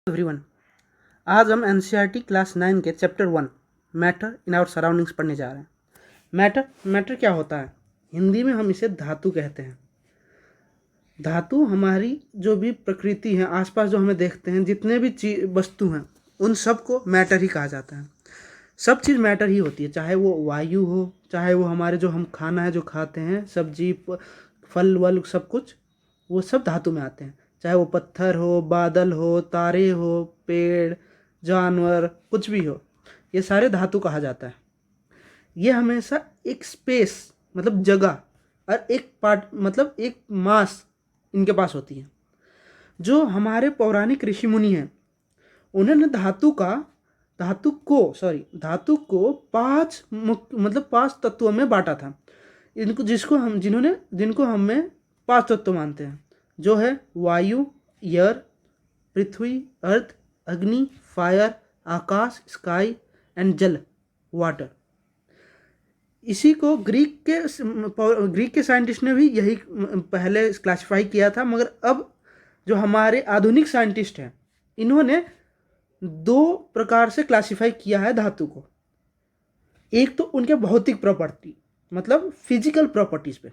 Everyone, आज हम NCERT class 9 के chapter 1 matter in our surroundings पढ़ने जा रहे हैं। मैटर क्या होता है? हिंदी में हम इसे धातु कहते हैं। धातु हमारी जो भी प्रकृति है, आसपास जो हमें देखते हैं, जितने भी वस्तु हैं, उन सब को मैटर ही कहा जाता है। सब चीज़ मैटर ही होती है, चाहे वो वायु हो, चाहे वो हमारे जो हम खाना है जो खाते हैं, सब्जी फल वल सब कुछ, वो सब धातु में आते हैं। चाहे वो पत्थर हो, बादल हो, तारे हो, पेड़, जानवर, कुछ भी हो, ये सारे धातु कहा जाता है। ये हमेशा एक स्पेस मतलब जगह और एक पार्ट मतलब एक मास इनके पास होती है। जो हमारे पौराणिक ऋषि मुनि हैं, उन्होंने धातु को पांच तत्वों में बांटा था। जिनको हमें पांच तत्व मानते हैं, जो है वायु, एयर, पृथ्वी, अर्थ, अग्नि, फायर, आकाश, स्काई एंड जल, वाटर। इसी को ग्रीक के साइंटिस्ट ने भी यही पहले क्लासिफाई किया था, मगर अब जो हमारे आधुनिक साइंटिस्ट हैं, इन्होंने दो प्रकार से क्लासिफाई किया है धातु को। एक तो उनके भौतिक प्रॉपर्टी मतलब फिजिकल प्रॉपर्टीज पे,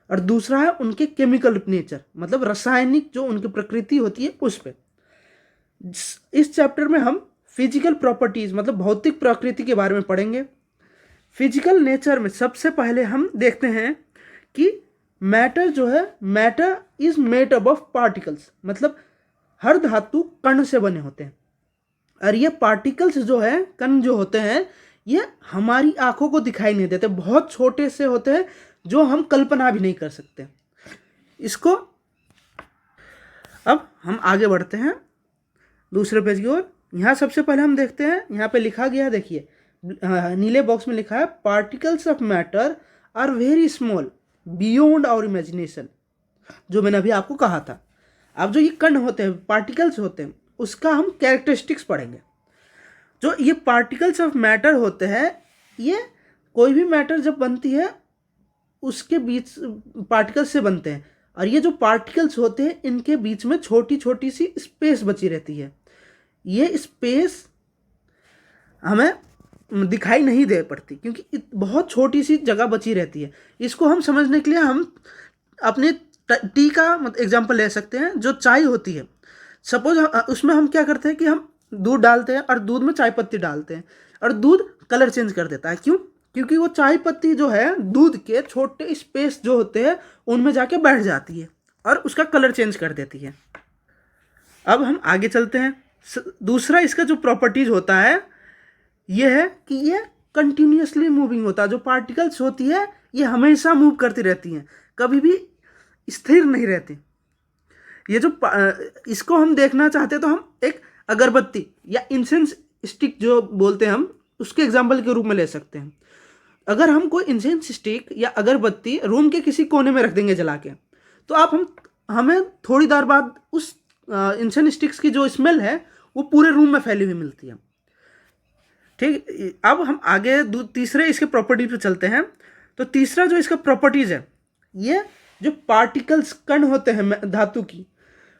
और दूसरा है उनके केमिकल नेचर मतलब रासायनिक जो उनकी प्रकृति होती है उस पे। इस चैप्टर में हम फिजिकल प्रॉपर्टीज मतलब भौतिक प्रकृति के बारे में पढ़ेंगे। फिजिकल नेचर में सबसे पहले हम देखते हैं कि मैटर जो है, matter is made up of particles, मतलब हर धातु कण से बने होते हैं। और ये पार्टिकल्स जो है, कण जो होते हैं, ये हमारी आंखों को दिखाई नहीं देते, बहुत छोटे से होते हैं जो हम कल्पना भी नहीं कर सकते। इसको अब हम आगे बढ़ते हैं दूसरे पेज की ओर। यहाँ सबसे पहले हम देखते हैं, यहाँ पे लिखा गया है, देखिए नीले बॉक्स में लिखा है, particles of matter are very small beyond our imagination. जो मैंने अभी आपको कहा था। अब जो ये कण होते हैं, पार्टिकल्स होते हैं, उसका हम कैरेक्टरिस्टिक्स पढ़ेंगे। जो ये पार्टिकल्स ऑफ मैटर होते हैं, ये कोई भी मैटर जब बनती है उसके बीच पार्टिकल्स से बनते हैं, और ये जो पार्टिकल्स होते हैं इनके बीच में छोटी छोटी सी स्पेस बची रहती है। ये स्पेस हमें दिखाई नहीं दे पड़ती क्योंकि बहुत छोटी सी जगह बची रहती है। इसको हम समझने के लिए हम अपने टी का एग्जाम्पल ले सकते हैं। जो चाय होती है, सपोज उसमें हम क्या करते हैं कि हम दूध डालते हैं और दूध में चाय पत्ती डालते हैं, और दूध कलर चेंज कर देता है। क्यों? क्योंकि वो चाय पत्ती जो है दूध के छोटे स्पेस जो होते हैं उनमें जाके बैठ जाती है और उसका कलर चेंज कर देती है। अब हम आगे चलते हैं। दूसरा इसका जो प्रॉपर्टीज होता है ये है कि ये कंटिन्यूसली मूविंग होता है। जो पार्टिकल्स होती है ये हमेशा मूव करती रहती हैं, कभी भी स्थिर नहीं रहती। ये जो इसको हम देखना चाहते हैं तो हम एक अगरबत्ती या इंसेंस स्टिक जो बोलते हैं हम, उसके एग्जाम्पल के रूप में ले सकते हैं। अगर हम कोई इंसेंस स्टिक या अगरबत्ती रूम के किसी कोने में रख देंगे जला के, तो हमें थोड़ी देर बाद उस इंसेंस स्टिक्स की जो स्मेल है वो पूरे रूम में फैली हुई मिलती है। ठीक, अब हम आगे तीसरे इसके प्रॉपर्टी पे चलते हैं। तो तीसरा जो इसका प्रॉपर्टीज है, ये जो पार्टिकल्स कण होते हैं धातु की,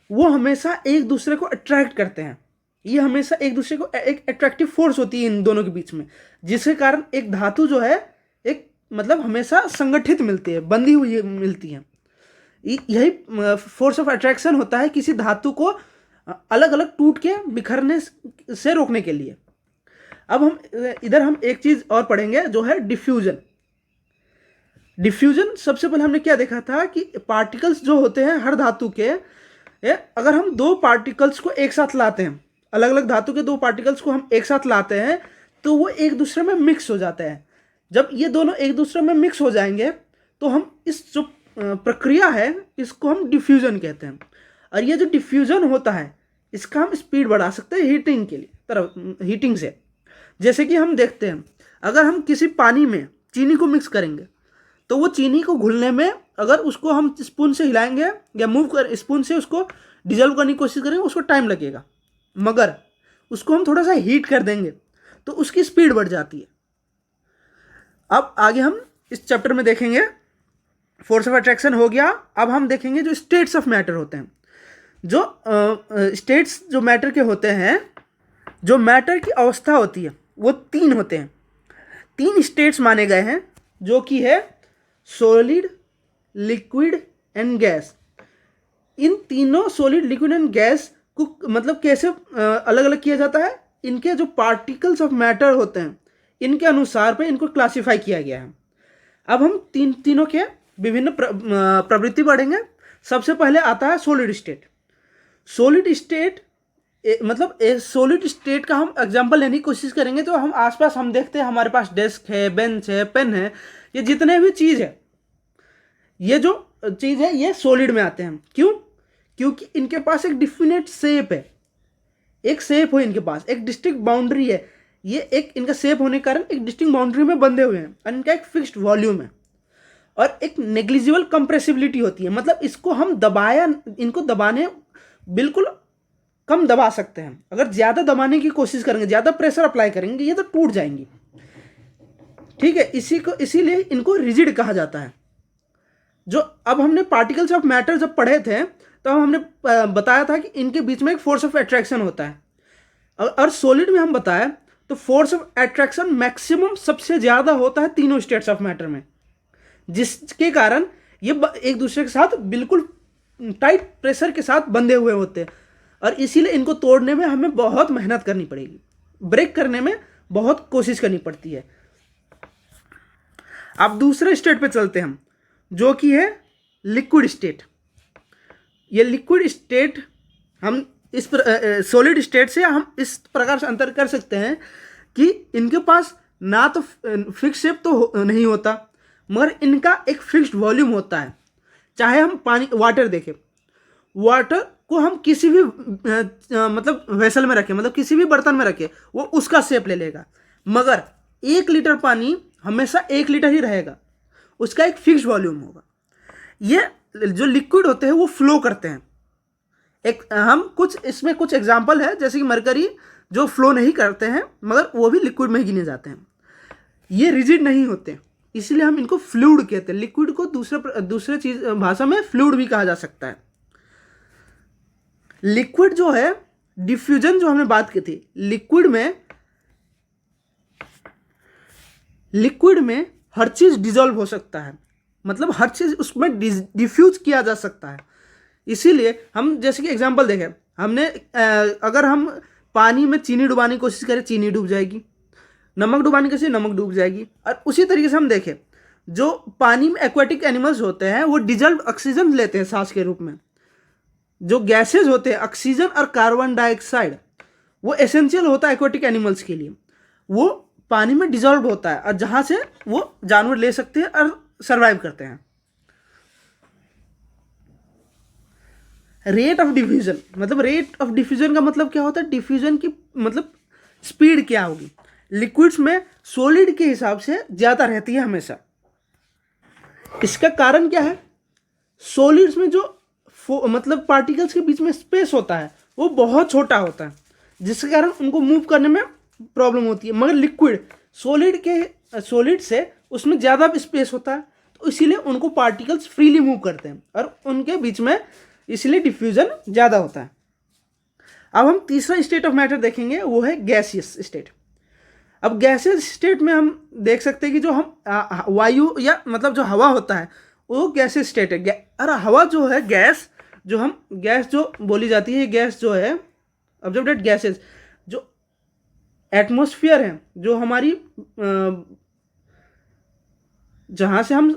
वो हमेशा एक दूसरे को अट्रैक्ट करते हैं। ये हमेशा एक दूसरे को, एक अट्रैक्टिव फोर्स होती है इन दोनों के बीच में, जिसके कारण एक धातु जो है एक मतलब हमेशा संगठित मिलती है, बंधी हुई मिलती है। यही फोर्स ऑफ अट्रैक्शन होता है किसी धातु को अलग अलग टूट के बिखरने से रोकने के लिए। अब हम एक चीज और पढ़ेंगे जो है डिफ्यूजन। डिफ्यूजन सबसे पहले हमने क्या देखा था कि पार्टिकल्स जो होते हैं हर धातु के, अगर हम दो पार्टिकल्स को एक साथ लाते हैं, अलग अलग धातु के दो पार्टिकल्स को हम एक साथ लाते हैं, तो वो एक दूसरे में मिक्स हो जाते हैं। जब ये दोनों एक दूसरे में मिक्स हो जाएंगे तो हम इस जो प्रक्रिया है इसको हम डिफ्यूजन कहते हैं। और ये जो डिफ्यूजन होता है इसका हम स्पीड बढ़ा सकते हैं हीटिंग से। जैसे कि हम देखते हैं, अगर हम किसी पानी में चीनी को मिक्स करेंगे तो वो चीनी को घुलने में, अगर उसको हम स्पून से हिलाएंगे या स्पून से उसको डिजल्व करने की कोशिश करेंगे, उसको टाइम लगेगा। मगर उसको हम थोड़ा सा हीट कर देंगे तो उसकी स्पीड बढ़ जाती है। अब आगे हम इस चैप्टर में देखेंगे, फोर्स ऑफ अट्रैक्शन हो गया। अब हम देखेंगे जो स्टेट्स ऑफ मैटर होते हैं। जो स्टेट्स जो मैटर के होते हैं, जो मैटर की अवस्था होती है वो 3 होते हैं, 3 स्टेट्स माने गए हैं, जो कि है सॉलिड, लिक्विड एंड गैस। इन तीनों सॉलिड, लिक्विड एंड गैस को मतलब कैसे अलग अलग किया जाता है, इनके जो पार्टिकल्स ऑफ मैटर होते हैं इनके अनुसार पे इनको क्लासिफाई किया गया है। अब हम तीनों के विभिन्न प्रवृत्ति पढ़ेंगे। सबसे पहले आता है सॉलिड स्टेट। सॉलिड स्टेट मतलब सॉलिड स्टेट का हम एग्जांपल लेने की कोशिश करेंगे तो हम आसपास हम देखते हैं, हमारे पास डेस्क है, बेंच है, पेन है, ये जितने भी चीज़ है, ये जो चीज़ है ये सॉलिड में आते हैं। क्यों? क्योंकि इनके पास एक डिफिनेट शेप है, एक शेप हो इनके पास, एक डिस्टिंक्ट बाउंड्री है। ये एक इनका शेप होने के कारण एक डिस्टिंक्ट बाउंड्री में बंधे हुए हैं और इनका एक फिक्स्ड वॉल्यूम है और एक नेग्लिजिबल कंप्रेसिबिलिटी होती है। मतलब इसको हम इनको दबाने बिल्कुल कम दबा सकते हैं। अगर ज़्यादा दबाने की कोशिश करेंगे, ज़्यादा प्रेशर अप्लाई करेंगे, ये तो टूट जाएंगी। ठीक है, इसीलिए इनको रिजिड कहा जाता है। जो अब हमने पार्टिकल्स ऑफ मैटर जब पढ़े थे तो हमने बताया था कि इनके बीच में एक फोर्स ऑफ अट्रैक्शन होता है और सॉलिड में हम बताया तो फोर्स ऑफ अट्रैक्शन मैक्सिमम सबसे ज़्यादा होता है तीनों स्टेट्स ऑफ मैटर में, जिसके कारण ये एक दूसरे के साथ बिल्कुल टाइट प्रेशर के साथ बंधे हुए होते हैं और इसीलिए इनको तोड़ने में हमें बहुत मेहनत करनी पड़ेगी, ब्रेक करने में बहुत कोशिश करनी पड़ती है। अब दूसरे स्टेट पे चलते हैं हम, जो कि है लिक्विड स्टेट। ये लिक्विड स्टेट हम इस सॉलिड स्टेट से हम इस प्रकार से अंतर कर सकते हैं कि इनके पास ना तो फिक्स शेप तो नहीं होता, मगर इनका एक फिक्स्ड वॉल्यूम होता है। चाहे हम वाटर देखें, वाटर को हम किसी भी मतलब वेसल में रखें, मतलब किसी भी बर्तन में रखें, वो उसका शेप ले लेगा, मगर 1 लीटर पानी हमेशा 1 लीटर ही रहेगा, उसका एक फिक्स्ड वॉल्यूम होगा। ये जो लिक्विड होते हैं वो फ्लो करते हैं। हम इसमें कुछ एग्जाम्पल है, जैसे कि मरकरी जो फ्लो नहीं करते हैं मगर वो भी लिक्विड में ही गिने जाते हैं। ये रिजिड नहीं होते, इसलिए हम इनको फ्लूइड कहते हैं। लिक्विड को दूसरे चीज भाषा में फ्लूइड भी कहा जा सकता है। लिक्विड जो है, डिफ्यूजन जो हमने बात की थी, लिक्विड में हर चीज डिसॉल्व हो सकता है, मतलब हर चीज उसमें डिफ्यूज किया जा सकता है। इसीलिए हम जैसे कि एग्जांपल देखें, हमने अगर हम पानी में चीनी डुबाने की कोशिश करें, चीनी डूब जाएगी, नमक डुबाने की कोशिश, नमक डूब जाएगी। और उसी तरीके से हम देखें, जो पानी में एक्वाटिक एनिमल्स होते हैं वो डिजॉल्व ऑक्सीजन लेते हैं सांस के रूप में। जो गैसेज होते हैं ऑक्सीजन और कार्बन डाइऑक्साइड, वो एसेंशियल होता है एक्वाटिक एनिमल्स के लिए, वो पानी में डिजॉल्व होता है और जहाँ से वो जानवर ले सकते हैं और सर्वाइव करते हैं। रेट ऑफ डिफ्यूजन, मतलब रेट ऑफ डिफ्यूजन का मतलब क्या होता है, डिफ्यूजन की मतलब स्पीड क्या होगी। लिक्विड्स में सॉलिड के हिसाब से ज़्यादा रहती है हमेशा। इसका कारण क्या है, सॉलिड्स में जो मतलब पार्टिकल्स के बीच में स्पेस होता है वो बहुत छोटा होता है, जिसके कारण उनको मूव करने में प्रॉब्लम होती है। मगर लिक्विड सॉलिड से उसमें ज़्यादा स्पेस होता है, तो इसीलिए उनको पार्टिकल्स फ्रीली मूव करते हैं और उनके बीच में इसलिए डिफ्यूजन ज़्यादा होता है। अब हम तीसरा स्टेट ऑफ मैटर देखेंगे, वो है गैसियस स्टेट। अब गैसियस स्टेट में हम देख सकते हैं कि जो हम वायु या मतलब जो हवा होता है वो गैसियस स्टेट है। और हवा जो है, गैस जो बोली जाती है, गैस जो है ऑब्जर्वेड गैसेस, जो एटमॉस्फेयर है, जो हमारी जहाँ से हम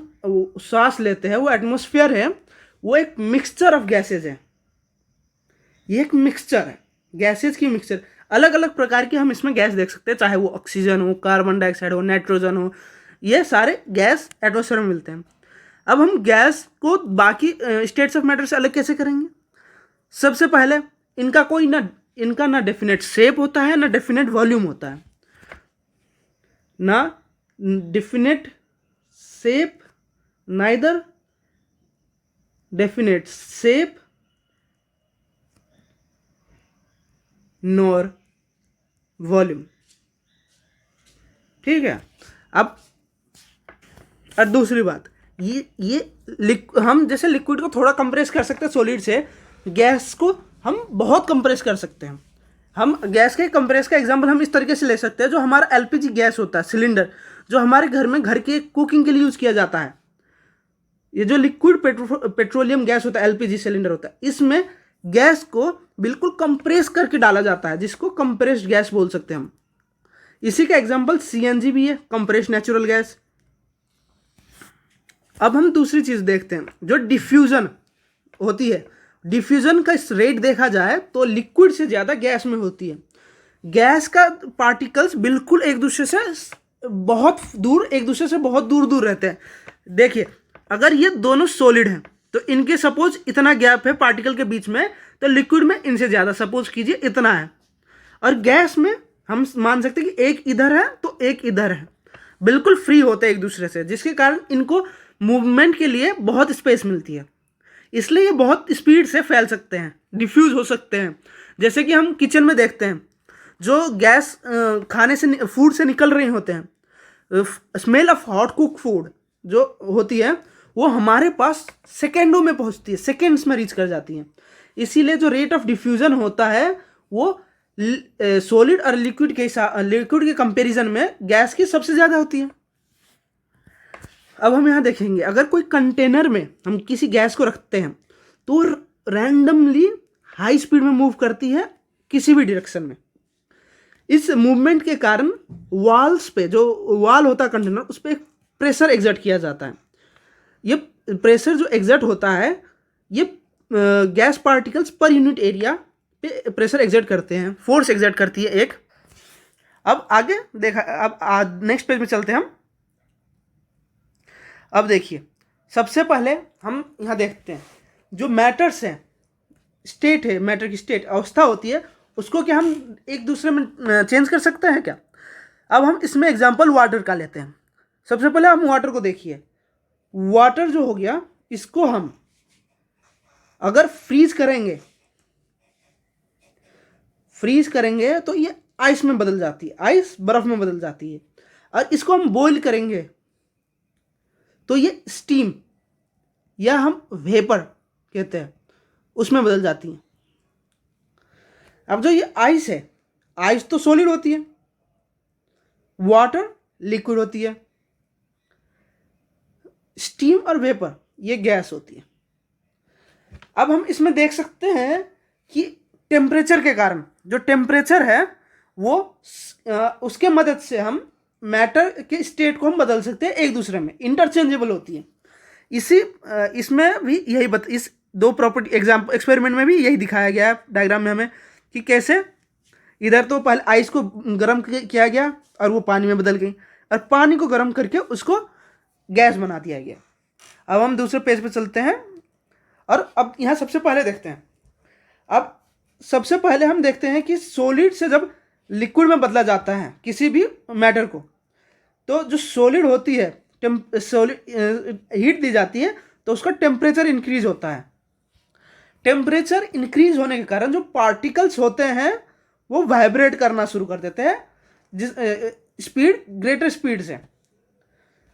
सांस लेते हैं वो एटमॉस्फेयर है, वो एक मिक्सचर ऑफ गैसेज है। ये एक मिक्सचर है, गैसेज की मिक्सचर। अलग अलग प्रकार की हम इसमें गैस देख सकते हैं, चाहे वो ऑक्सीजन हो, कार्बन डाइऑक्साइड हो, नाइट्रोजन हो, ये सारे गैस एटमॉस्फेयर में मिलते हैं। अब हम गैस को बाकी स्टेट्स ऑफ मैटर से अलग कैसे करेंगे। सबसे पहले इनका ना डेफिनेट शेप होता है, ना डेफिनेट वॉल्यूम होता है। ना definite shape, neither definite shape nor volume. ठीक है। अब और दूसरी बात, ये हम जैसे लिक्विड को थोड़ा कंप्रेस कर सकते हैं सॉलिड से, गैस को हम बहुत कंप्रेस कर सकते हैं। हम गैस के कंप्रेस का एग्जांपल हम इस तरीके से ले सकते हैं, जो हमारा एलपीजी गैस होता है सिलेंडर, जो हमारे घर में घर के कुकिंग के लिए यूज़ किया जाता है, ये जो लिक्विड पेट्रोलियम गैस होता है, एलपीजी सिलेंडर होता है, इसमें गैस को बिल्कुल कंप्रेस करके डाला जाता है, जिसको कंप्रेस्ड गैस बोल सकते हैं हम। इसी का एग्जांपल सीएनजी भी है, कंप्रेस्ड नेचुरल गैस। अब हम दूसरी चीज़ देखते हैं, जो डिफ्यूज़न होती है। डिफ्यूज़न का रेट देखा जाए तो लिक्विड से ज़्यादा गैस में होती है। गैस का पार्टिकल्स बिल्कुल एक दूसरे से बहुत दूर दूर रहते हैं। देखिए, अगर ये दोनों सॉलिड हैं तो इनके सपोज इतना गैप है पार्टिकल के बीच में, तो लिक्विड में इनसे ज़्यादा सपोज कीजिए इतना है। और गैस में हम मान सकते हैं कि एक इधर है तो एक इधर है, बिल्कुल फ्री होते हैं एक दूसरे से, जिसके कारण इनको मूवमेंट के लिए बहुत स्पेस मिलती है। इसलिए ये बहुत स्पीड से फैल सकते हैं, डिफ्यूज़ हो सकते हैं। जैसे कि हम किचन में देखते हैं, जो गैस खाने से फूड से निकल रहे होते हैं, smell of hot cook food जो होती है वो हमारे पास सेकेंडों में पहुंचती है, सेकेंड्स में रीच कर जाती है। इसीलिए जो रेट ऑफ डिफ्यूज़न होता है वो सॉलिड और लिक्विड के कंपैरिजन में गैस की सबसे ज़्यादा होती है। अब हम यहाँ देखेंगे, अगर कोई कंटेनर में हम किसी गैस को रखते हैं तो रैंडमली हाई स्पीड में मूव करती है किसी भी डायरेक्शन में। इस मूवमेंट के कारण वॉल्स पे, जो वॉल होता है कंटेनर, उस पर एक प्रेशर एग्जर्ट किया जाता है। ये प्रेशर जो एग्जर्ट होता है, ये gas particles per unit area पे प्रेशर एग्जर्ट करते हैं, फोर्स एग्जर्ट करती है एक। अब आगे देखा, अब नेक्स्ट पेज में चलते हैं हम। अब देखिए, सबसे पहले हम यहाँ देखते हैं जो मैटर्स हैं, स्टेट है, मैटर की स्टेट अवस्था होती है, उसको क्या हम एक दूसरे में चेंज कर सकते हैं क्या? अब हम इसमें एग्जांपल वाटर का लेते हैं। सबसे पहले हम वाटर को देखिए, वाटर जो हो गया, इसको हम अगर फ्रीज करेंगे तो ये आइस में बदल जाती है, आइस बर्फ में बदल जाती है। और इसको हम बॉईल करेंगे तो ये स्टीम या हम वेपर कहते हैं, उसमें बदल जाती है। अब जो ये आइस है, आइस तो सॉलिड होती है, वाटर लिक्विड होती है, स्टीम और वेपर ये गैस होती है। अब हम इसमें देख सकते हैं कि टेम्परेचर के कारण, जो टेम्परेचर है वो उसके मदद से हम मैटर के स्टेट को हम बदल सकते हैं, एक दूसरे में इंटरचेंजेबल होती है। इसमें भी यही इस दो प्रॉपर्टी एग्जाम्पल एक्सपेरिमेंट में भी यही दिखाया गया है डायग्राम में हमें, कि कैसे इधर तो पहले आइस को गर्म किया गया और वो पानी में बदल गई, और पानी को गर्म करके उसको गैस बना दिया गया। अब हम दूसरे पेज पे चलते हैं, और अब यहाँ सबसे पहले देखते हैं। अब सबसे पहले हम देखते हैं कि सॉलिड से जब लिक्विड में बदला जाता है किसी भी मैटर को, तो जो सॉलिड होती है, हीट दी जाती है तो उसका टेम्परेचर इंक्रीज होता है। टेम्परेचर इंक्रीज होने के कारण जो पार्टिकल्स होते हैं वो वाइब्रेट करना शुरू कर देते हैं, जिस स्पीड ग्रेटर स्पीड से।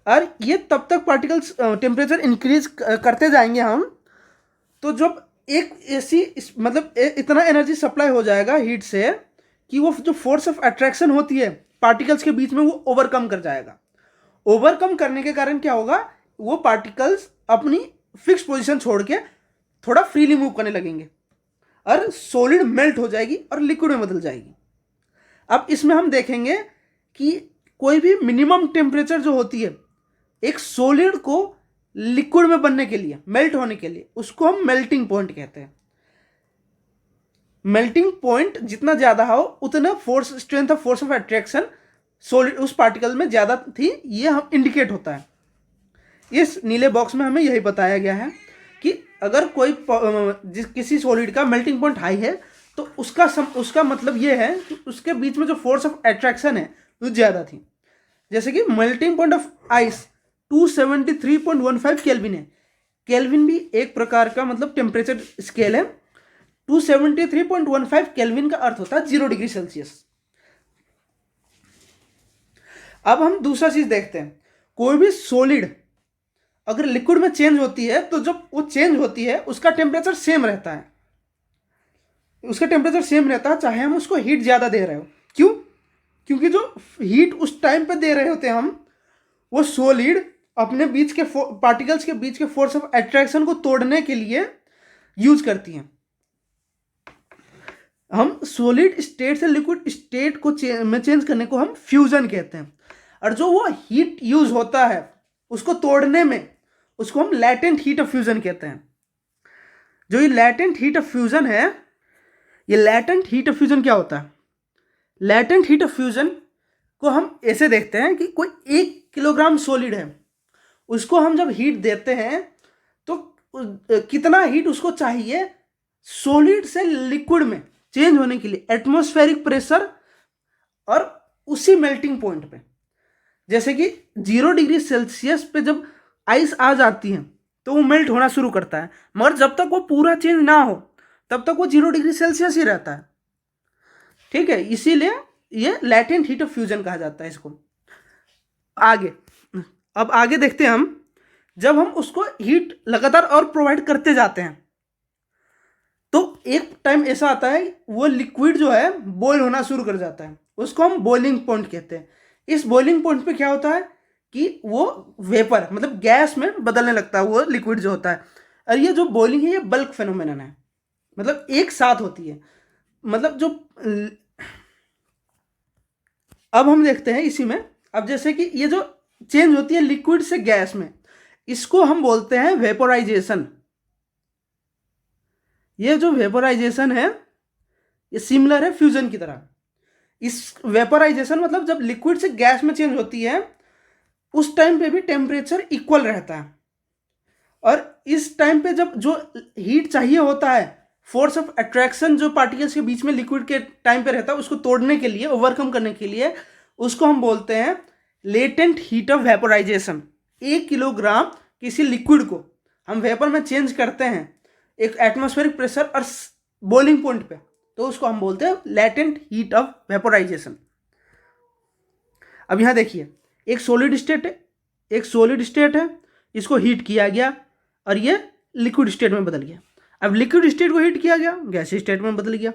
और ये तब तक पार्टिकल्स टेम्परेचर इंक्रीज करते जाएंगे हम, तो जब एक ऐसी मतलब इतना एनर्जी सप्लाई हो जाएगा हीट से कि वो जो फोर्स ऑफ अट्रैक्शन होती है पार्टिकल्स के बीच में वो ओवरकम कर जाएगा। ओवरकम करने के कारण क्या होगा, वो पार्टिकल्स अपनी फिक्स पोजीशन छोड़ के थोड़ा फ्रीली मूव करने लगेंगे और सॉलिड मेल्ट हो जाएगी और लिक्विड में बदल जाएगी। अब इसमें हम देखेंगे कि कोई भी मिनिमम टेम्परेचर जो होती है एक सॉलिड को लिक्विड में बनने के लिए, मेल्ट होने के लिए, उसको हम मेल्टिंग पॉइंट कहते हैं। मेल्टिंग पॉइंट जितना ज़्यादा हो उतना strength of force of attraction solid उस पार्टिकल में ज़्यादा थी, ये हम इंडिकेट होता है। इस नीले बॉक्स में हमें यही बताया गया है कि अगर कोई किसी सॉलिड का मेल्टिंग पॉइंट हाई है तो उसका मतलब ये है कि उसके बीच में जो फोर्स ऑफ अट्रैक्शन है वो ज़्यादा थी। जैसे कि melting point of ice 273.15 kelvin है। केल्विन भी एक प्रकार का मतलब टेम्परेचर स्केल है। 273.15 केल्विन का अर्थ होता है 0 डिग्री सेल्सियस। अब हम दूसरा चीज देखते हैं, कोई भी सॉलिड अगर लिक्विड में चेंज होती है तो जब वो चेंज होती है उसका टेम्परेचर सेम रहता है, उसका टेम्परेचर सेम रहता है चाहे हम उसको हीट ज़्यादा दे रहे हो। क्यों? क्योंकि जो हीट उस टाइम पे दे रहे होते हैं हम, वो सॉलिड अपने बीच के पार्टिकल्स के बीच के फोर्स ऑफ अट्रैक्शन को तोड़ने के लिए यूज करती हैं। हम सॉलिड स्टेट से लिक्विड स्टेट को में चेंज करने को हम फ्यूजन कहते हैं। और जो वो हीट यूज होता है उसको तोड़ने में, उसको हम लैटेंट हीट ऑफ फ्यूजन कहते हैं। जो ये लैटेंट हीट ऑफ फ्यूजन है, ये लैटेंट हीट ऑफ फ्यूजन क्या होता है? लैटेंट हीट ऑफ फ्यूजन को हम ऐसे देखते हैं कि कोई 1 किलोग्राम सॉलिड है, उसको हम जब हीट देते हैं तो कितना हीट उसको चाहिए सॉलिड से लिक्विड में चेंज होने के लिए, एटमॉस्फेरिक प्रेशर और उसी मेल्टिंग पॉइंट पे। जैसे कि 0 डिग्री सेल्सियस पे जब आइस आ जाती है तो वो मेल्ट होना शुरू करता है, मगर जब तक वो पूरा चेंज ना हो तब तक वो 0 डिग्री सेल्सियस ही रहता है। ठीक है, इसीलिए ये लैटेंट हीट ऑफ फ्यूजन कहा जाता है इसको। आगे, अब आगे देखते हैं हम, जब हम उसको हीट लगातार और प्रोवाइड करते जाते हैं तो एक टाइम ऐसा आता है वो लिक्विड जो है बॉयल होना शुरू कर जाता है, उसको हम बॉइलिंग पॉइंट कहते हैं। इस बॉइलिंग पॉइंट पे क्या होता है कि वो वेपर मतलब गैस में बदलने लगता है वो लिक्विड जो होता है। और ये जो बॉइलिंग है ये बल्क फेनोमेनन है, मतलब एक साथ होती है। मतलब जो अब हम देखते हैं इसी में, अब जैसे कि ये जो चेंज होती है लिक्विड से गैस में, इसको हम बोलते हैं वेपोराइजेशन। ये जो वेपोराइजेशन है ये सिमिलर है फ्यूजन की तरह। इस वेपोराइजेशन मतलब जब लिक्विड से गैस में चेंज होती है उस टाइम पे भी टेम्परेचर इक्वल रहता है, और इस टाइम पे जब जो हीट चाहिए होता है, फोर्स ऑफ अट्रैक्शन जो पार्टिकल्स के बीच में लिक्विड के टाइम पे रहता है उसको तोड़ने के लिए, ओवरकम करने के लिए, उसको हम बोलते हैं latent heat of vaporisation. 1 kilogram किसी लिक्विड को हम वेपर में चेंज करते हैं एक एटमॉस्फेरिक प्रेशर और बॉइलिंग पॉइंट पे, तो उसको हम बोलते हैं लेटेंट हीट ऑफ वेपोराइजेशन। अब यहाँ देखिए, एक सॉलिड स्टेट है, इसको हीट किया गया और ये लिक्विड स्टेट में बदल गया। अब लिक्विड स्टेट को हीट किया गया, गैसीय स्टेट में बदल गया।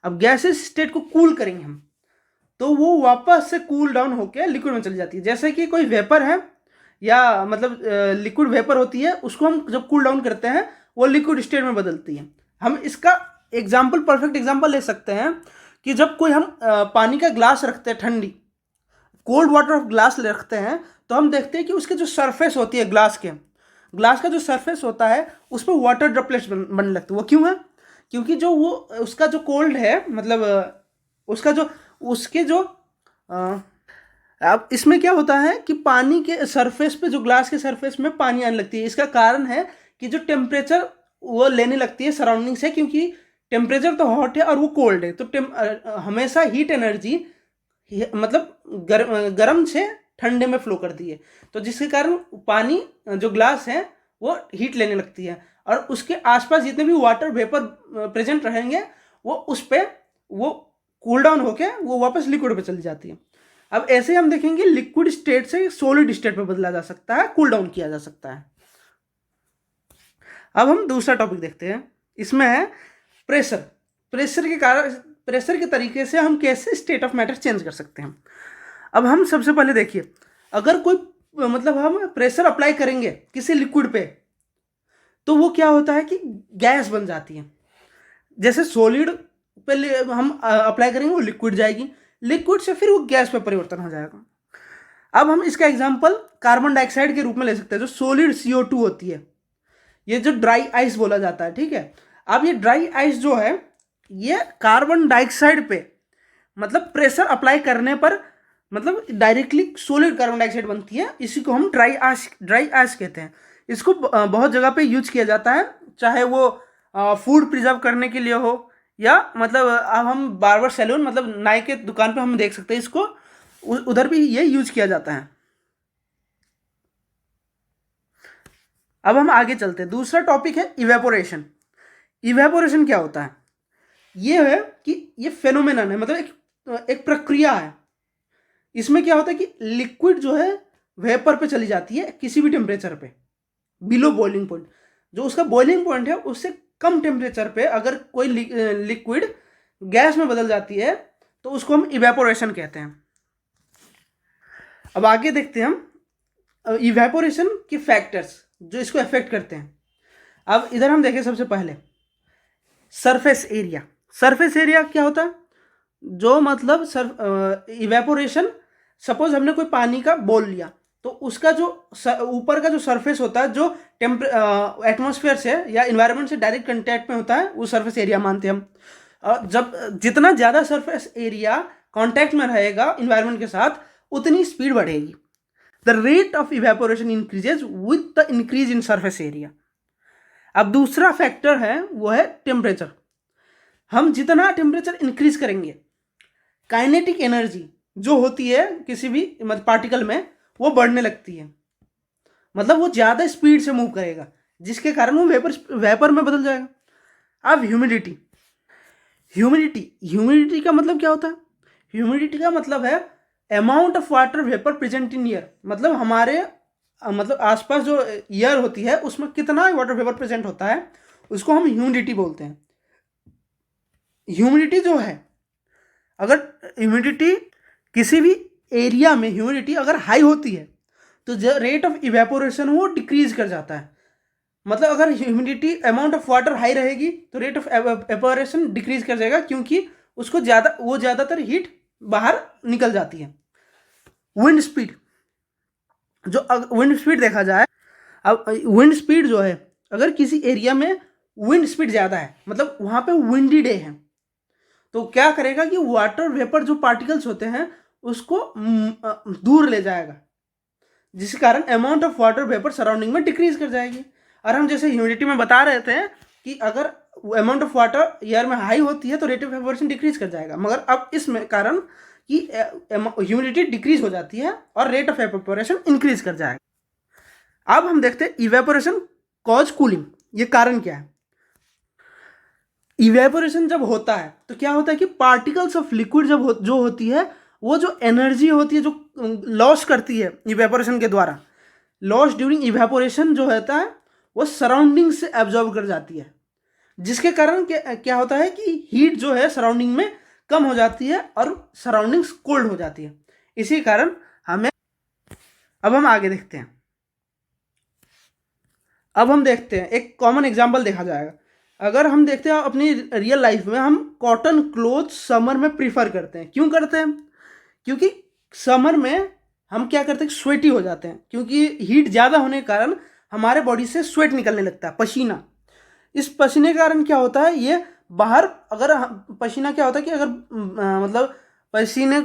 अब गैसीय स्टेट को कूल करेंगे हम तो वो वापस से कूल डाउन होकर लिक्विड में चली जाती है। जैसे कि कोई वेपर है या मतलब लिक्विड वेपर होती है, उसको हम जब कूल डाउन करते हैं वो लिक्विड स्टेट में बदलती है। हम इसका एग्जाम्पल, परफेक्ट एग्जाम्पल ले सकते हैं कि जब कोई हम पानी का ग्लास रखते हैं, ठंडी कोल्ड वाटर ऑफ ग्लास रखते हैं, तो हम देखते हैं कि उसके जो सरफेस होती है ग्लास का जो सरफेस होता है उस पर वाटर ड्रॉपलेट्स बनने लगते हैं। वो क्यों है? क्योंकि जो वो उसका जो कोल्ड है, मतलब उसके जो अब इसमें क्या होता है कि पानी के सरफेस पे, जो ग्लास के सरफेस में पानी आने लगती है। इसका कारण है कि जो टेम्परेचर वो लेने लगती है सराउंडिंग से, क्योंकि टेम्परेचर तो हॉट है और वो कोल्ड है, तो हमेशा हीट एनर्जी मतलब गर्म से ठंडे में फ्लो करती है, तो जिसके कारण पानी जो ग्लास है वो हीट लेने लगती है और उसके आसपास जितने भी वाटर वेपर प्रेजेंट रहेंगे वो उस पर वो कूल डाउन होके वो वापस लिक्विड पे चली जाती है। अब ऐसे हम देखेंगे लिक्विड स्टेट से सॉलिड स्टेट पे बदला जा सकता है, कूल डाउन किया जा सकता है। अब हम दूसरा टॉपिक देखते हैं, इसमें है प्रेशर के तरीके से हम कैसे स्टेट ऑफ मैटर चेंज कर सकते हैं। अब हम सबसे पहले देखिए, अगर कोई मतलब हम प्रेशर अप्लाई करेंगे किसी लिक्विड पे तो वो क्या होता है कि गैस बन जाती है। जैसे सॉलिड पे हम अप्लाई करेंगे वो लिक्विड जाएगी, लिक्विड से फिर वो गैस पे परिवर्तन हो जाएगा। अब हम इसका एग्जांपल कार्बन डाइऑक्साइड के रूप में ले सकते हैं, जो सॉलिड CO2 होती है, ये जो ड्राई आइस बोला जाता है। ठीक है, अब ये ड्राई आइस जो है ये कार्बन डाइऑक्साइड पे मतलब प्रेशर अप्लाई करने पर मतलब डायरेक्टली सॉलिड कार्बन डाइऑक्साइड बनती है। इसी को हम ड्राई आइस कहते हैं। इसको बहुत जगह पे यूज किया जाता है, चाहे वो फूड प्रिजर्व करने के लिए हो या मतलब अब हम बार्बर सैलून मतलब नाई के दुकान पे हम देख सकते हैं इसको, उधर भी ये यूज किया जाता है। अब हम आगे चलते हैं, दूसरा टॉपिक है इवेपोरेशन। इवेपोरेशन क्या होता है? ये है कि ये फेनोमेनन है, मतलब एक प्रक्रिया है। इसमें क्या होता है कि लिक्विड जो है वेपर पे चली जाती है किसी भी टेम्परेचर पे बिलो बॉइलिंग पॉइंट। जो उसका बॉइलिंग पॉइंट है उससे कम टेम्परेचर पे अगर कोई लिक्विड गैस में बदल जाती है तो उसको हम इवेपोरेशन कहते हैं। अब आगे देखते हैं हम इवेपोरेशन के फैक्टर्स जो इसको अफेक्ट करते हैं। अब इधर हम देखें सबसे पहले सरफेस एरिया। सरफेस एरिया क्या होता है? जो मतलब इवेपोरेशन, सपोज हमने कोई पानी का बोल लिया तो उसका जो ऊपर का जो सरफेस होता है जो एटमॉस्फेयर से या इन्वायरमेंट से डायरेक्ट कांटेक्ट में होता है वो सरफेस एरिया मानते हैं हम। और जब जितना ज़्यादा सरफेस एरिया कांटेक्ट में रहेगा इन्वायरमेंट के साथ उतनी स्पीड बढ़ेगी। The rate of evaporation increases with the increase in surface area. अब दूसरा फैक्टर है वो है टेम्परेचर। हम जितना टेम्परेचर इंक्रीज करेंगे काइनेटिक एनर्जी जो होती है किसी भी पार्टिकल में वो बढ़ने लगती है, मतलब वो ज़्यादा स्पीड से मूव करेगा जिसके कारण वो वेपर में बदल जाएगा। अब ह्यूमिडिटी। ह्यूमिडिटी का मतलब क्या होता है? ह्यूमिडिटी का मतलब है amount of water vapour present in air. मतलब हमारे मतलब आसपास जो एयर होती है उसमें कितना वाटर वेपर प्रेजेंट होता है उसको हम ह्यूमिडिटी बोलते हैं। ह्यूमिडिटी जो है, अगर ह्यूमिडिटी किसी भी एरिया में ह्यूमिडिटी अगर हाई होती है तो जो रेट ऑफ इवेपोरेशन वो डिक्रीज कर जाता है। मतलब अगर humidity amount of water high रहेगी तो रेट ऑफ एवेपोरेशन डिक्रीज कर जाएगा क्योंकि उसको ज़्यादातर हीट बाहर निकल जाती है। विंड स्पीड, जो विंड स्पीड देखा जाए, अब विंड स्पीड जो है अगर किसी एरिया में विंड स्पीड ज़्यादा है मतलब वहाँ पे विंडी डे है तो क्या करेगा कि वाटर वेपर जो पार्टिकल्स होते हैं उसको दूर ले जाएगा जिस कारण amount of water vapour surrounding में डिक्रीज कर जाएगी। और हम जैसे ह्यूमिडिटी में बता रहे थे कि अगर अमाउंट ऑफ वाटर एयर में हाई होती है तो रेट ऑफ इवेपोरेशन डिक्रीज कर जाएगा, मगर अब इसमें कारण कि ह्यूमिडिटी डिक्रीज हो जाती है और रेट ऑफ इवेपोरेशन इंक्रीज कर जाएगा। अब हम देखते हैं इवेपोरेशन कॉज कूलिंग, ये कारण क्या है? इवेपोरेशन जब होता है तो क्या होता है कि पार्टिकल्स ऑफ लिक्विड जो होती है वो जो एनर्जी होती है जो लॉस करती है इवेपोरेशन के द्वारा, लॉस ड्यूरिंग इवेपोरेशन जो होता है वो सराउंडिंग से एब्जॉर्ब कर जाती है जिसके कारण क्या होता है कि हीट जो है सराउंडिंग में कम हो जाती है और सराउंडिंग्स कोल्ड हो जाती है। इसी कारण हमें अब हम आगे देखते हैं। अब हम देखते हैं एक कॉमन एग्जांपल देखा जाएगा। अगर हम देखते हैं अपनी रियल लाइफ में हम कॉटन क्लोथ समर में प्रीफर करते हैं। क्यों करते हैं? क्योंकि समर में हम क्या करते हैं, स्वेटी हो जाते हैं क्योंकि हीट ज़्यादा होने के कारण हमारे बॉडी से स्वेट निकलने लगता है, पसीना। इस पसीने के कारण क्या होता है, ये बाहर अगर पसीना क्या होता है कि अगर मतलब पसीने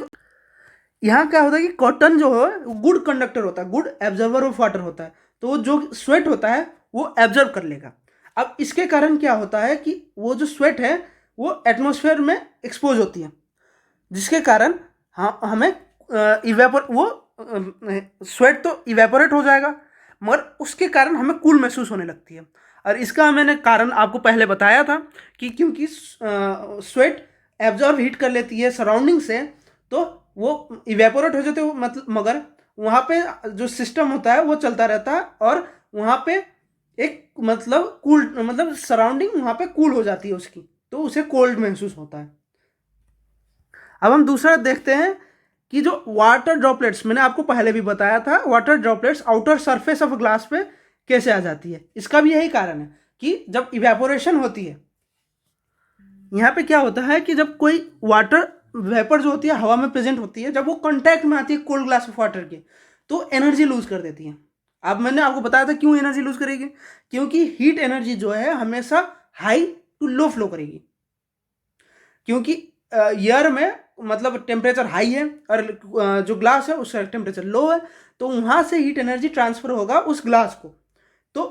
यहाँ क्या होता है कि कॉटन जो है गुड कंडक्टर होता है, गुड एब्जॉर्बर ऑफ वाटर होता है, तो जो स्वेट होता है वो एब्जॉर्ब कर लेगा। अब इसके कारण क्या होता है कि वो जो स्वेट है वो एटमॉस्फेयर में एक्सपोज होती है जिसके कारण हमें स्वेट तो इवेपोरेट हो जाएगा मगर उसके कारण हमें कूल महसूस होने लगती है। और इसका मैंने कारण आपको पहले बताया था कि क्योंकि स्वेट एब्जॉर्ब हीट कर लेती है सराउंडिंग से तो वो इवेपोरेट हो जाते हो, मतलब मगर वहाँ पे जो सिस्टम होता है वो चलता रहता है और वहाँ पे एक मतलब सराउंडिंग वहाँ पे कूल हो जाती है उसकी, तो उसे कोल्ड महसूस होता है। अब हम दूसरा देखते हैं कि जो वाटर ड्रॉपलेट्स, मैंने आपको पहले भी बताया था, water droplets outer surface of glass पे कैसे आ जाती है। इसका भी यही कारण है कि जब इवेपोरेशन होती है, यहाँ पे क्या होता है कि जब कोई वाटर वेपर जो होती है हवा में प्रेजेंट होती है, जब वो कांटेक्ट में आती है कोल्ड ग्लास ऑफ वाटर के तो एनर्जी लूज कर देती है। अब मैंने आपको बताया था क्यों एनर्जी लूज करेगी, क्योंकि हीट एनर्जी जो है हमेशा हाई टू लो फ्लो करेगी, क्योंकि एयर में मतलब टेम्परेचर हाई है और जो ग्लास है उसका टेम्परेचर लो है, तो वहाँ से हीट एनर्जी ट्रांसफर होगा उस ग्लास को। तो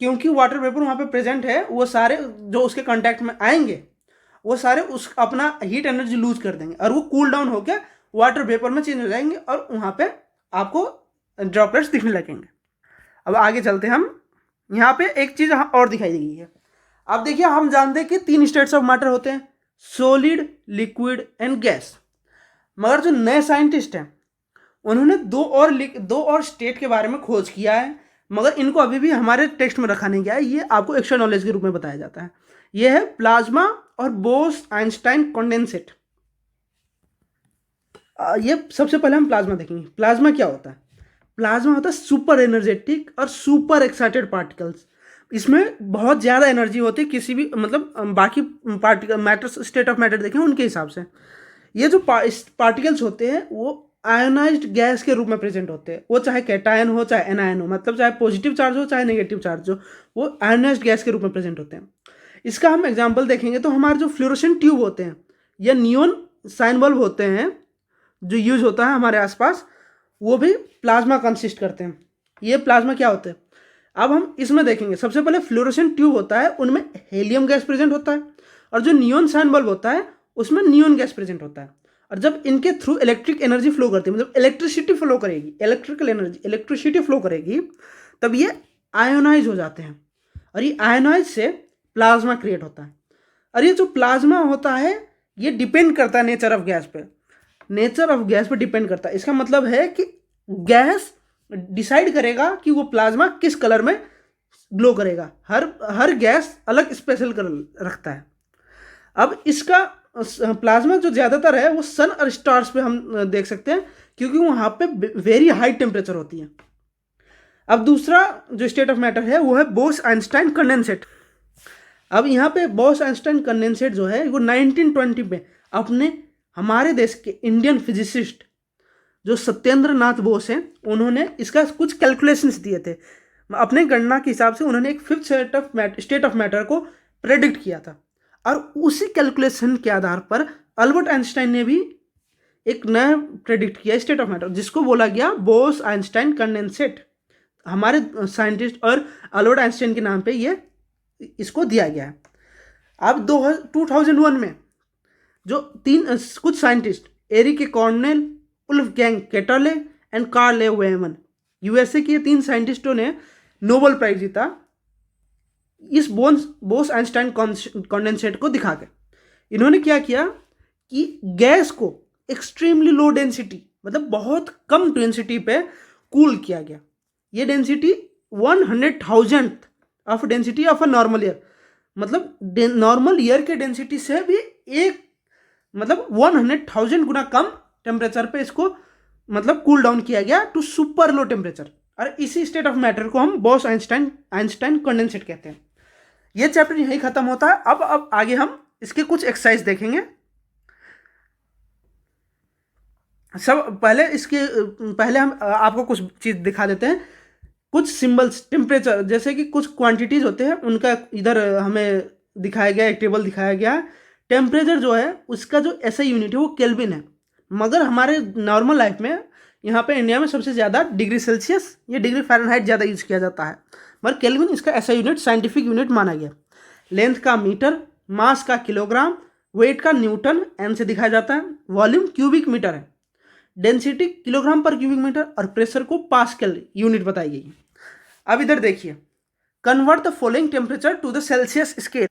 क्योंकि वाटर वेपर वहाँ पे प्रेजेंट है, वो सारे जो उसके कांटेक्ट में आएंगे वो सारे उस अपना हीट एनर्जी लूज कर देंगे और वो कूल डाउन होकर वाटर वेपर में चेंज हो जाएंगे और वहाँ पे आपको ड्रॉपलेट्स दिखने लगेंगे। अब आगे चलते हैं हम, यहाँ पे एक चीज़ और दिखाई दी गई है। अब देखिए, हम जानते हैं कि 3 स्टेट्स ऑफ मैटर होते हैं, सॉलिड, लिक्विड एंड गैस। मगर जो नए साइंटिस्ट हैं उन्होंने दो और स्टेट के बारे में खोज किया है, मगर इनको अभी भी हमारे टेक्स्ट में रखा नहीं गया है, ये आपको एक्स्ट्रा नॉलेज के रूप में बताया जाता है। ये है प्लाज्मा और बोस आइंस्टाइन कंडेंसेट। ये सबसे पहले हम प्लाज्मा देखेंगे। प्लाज्मा क्या होता है? प्लाज्मा होता है सुपर एनर्जेटिक और सुपर एक्साइटेड पार्टिकल्स। इसमें बहुत ज़्यादा एनर्जी होती है किसी भी मतलब बाकी particle matter state of matter देखें उनके हिसाब से। ये जो पार्टिकल्स होते हैं वो आयोनाइज्ड गैस के रूप में प्रेजेंट होते हैं। वो चाहे कैटायन हो चाहे एनायन हो, मतलब चाहे पॉजिटिव चार्ज हो चाहे नेगेटिव चार्ज हो, वो आयोनाइज्ड गैस के रूप में प्रेजेंट होते हैं। इसका हम एग्जाम्पल देखेंगे तो हमारे जो फ्लोरोसेंट ट्यूब होते हैं या नियोन साइन बल्ब होते हैं जो यूज होता है हमारे आसपास, वो भी प्लाज्मा कंसिस्ट करते हैं। ये प्लाज्मा क्या होते हैं अब हम इसमें देखेंगे। सबसे पहले फ्लोरोसेंट ट्यूब होता है, उनमें हेलियम गैस प्रेजेंट होता है, और जो नियोन साइन बल्ब होता है उसमें नियोन गैस प्रेजेंट होता है। और जब इनके थ्रू इलेक्ट्रिक एनर्जी फ्लो करती है, मतलब इलेक्ट्रिसिटी फ्लो करेगी, इलेक्ट्रिकल एनर्जी इलेक्ट्रिसिटी फ्लो करेगी, तब ये आयोनाइज हो जाते हैं, और ये आयोनाइज से प्लाज्मा क्रिएट होता है। और ये जो प्लाज्मा होता है ये डिपेंड करता है नेचर ऑफ गैस पे, नेचर ऑफ गैस पे डिपेंड करता है। इसका मतलब है कि गैस डिसाइड करेगा कि वो प्लाज्मा किस कलर में ग्लो करेगा। हर गैस अलग स्पेशल कलर रखता है। अब इसका प्लाज्मा जो ज़्यादातर है वो सन और स्टार्स पे हम देख सकते हैं, क्योंकि वहाँ पे वेरी हाई टेम्परेचर होती है। अब दूसरा जो स्टेट ऑफ मैटर है वो है बोस आइंस्टाइन कंडेंसेट। अब यहाँ पे बोस आइंस्टाइन कंडेंसेट जो है वो 1920 में अपने हमारे देश के इंडियन फिजिसिस्ट जो सत्येंद्र नाथ बोस हैं, उन्होंने इसका कुछ कैलकुलेशंस दिए थे। अपने गणना के हिसाब से उन्होंने एक फिफ्थ स्टेट ऑफ मैटर को प्रेडिक्ट किया था, और उसी कैलकुलेशन के आधार पर अल्बर्ट आइंस्टाइन ने भी एक नया प्रेडिक्ट किया स्टेट ऑफ मैटर, जिसको बोला गया बोस आइंस्टाइन कंडेंसेट। हमारे साइंटिस्ट और अल्बर्ट आइंस्टाइन के नाम पे ये इसको दिया गया है। अब 2001 में जो कुछ scientist Eric Cornell, Wolfgang Ketterle and Carl Wieman, USA के 3 साइंटिस्टों ने नोबेल प्राइज जीता इस बोस आइंस्टाइन कंडेंसेट को दिखा के। इन्होंने क्या किया कि गैस को एक्सट्रीमली लो डेंसिटी, मतलब बहुत कम डेंसिटी पे कूल किया गया। ये density 100,000 of density of a normal air, मतलब नॉर्मल एयर के डेंसिटी से भी मतलब 100,000 गुना कम टेम्परेचर पे इसको मतलब कूल डाउन किया गया टू सुपर लो टेम्परेचर। और इसी स्टेट ऑफ मैटर को हम बोस आइंस्टाइन कंडेंसेट कहते हैं। ये चैप्टर यहीं खत्म होता है। अब आगे हम इसके कुछ एक्सरसाइज देखेंगे। पहले हम आपको कुछ चीज दिखा देते हैं, कुछ सिंबल्स टेम्परेचर, जैसे कि कुछ क्वांटिटीज होते हैं उनका इधर हमें दिखाया गया, एक टेबल दिखाया गया। टेम्परेचर जो है उसका जो एसआई यूनिट है वो केल्विन है, मगर हमारे नॉर्मल लाइफ में यहाँ पे इंडिया में सबसे ज़्यादा डिग्री सेल्सियस या डिग्री फ़ारेनहाइट ज़्यादा यूज किया जाता है, मगर केल्विन इसका एसआई यूनिट साइंटिफिक यूनिट माना गया। लेंथ का मीटर, मास का किलोग्राम, वेट का न्यूटन एन से दिखाया जाता है, वॉल्यूम क्यूबिक मीटर है, डेंसिटी किलोग्राम पर क्यूबिक मीटर, और प्रेशर को पास्कल यूनिट बताई गई है। अब इधर देखिए, convert the following temperature to the Celsius scale.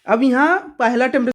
अब यहाँ पहला टेम्परेचर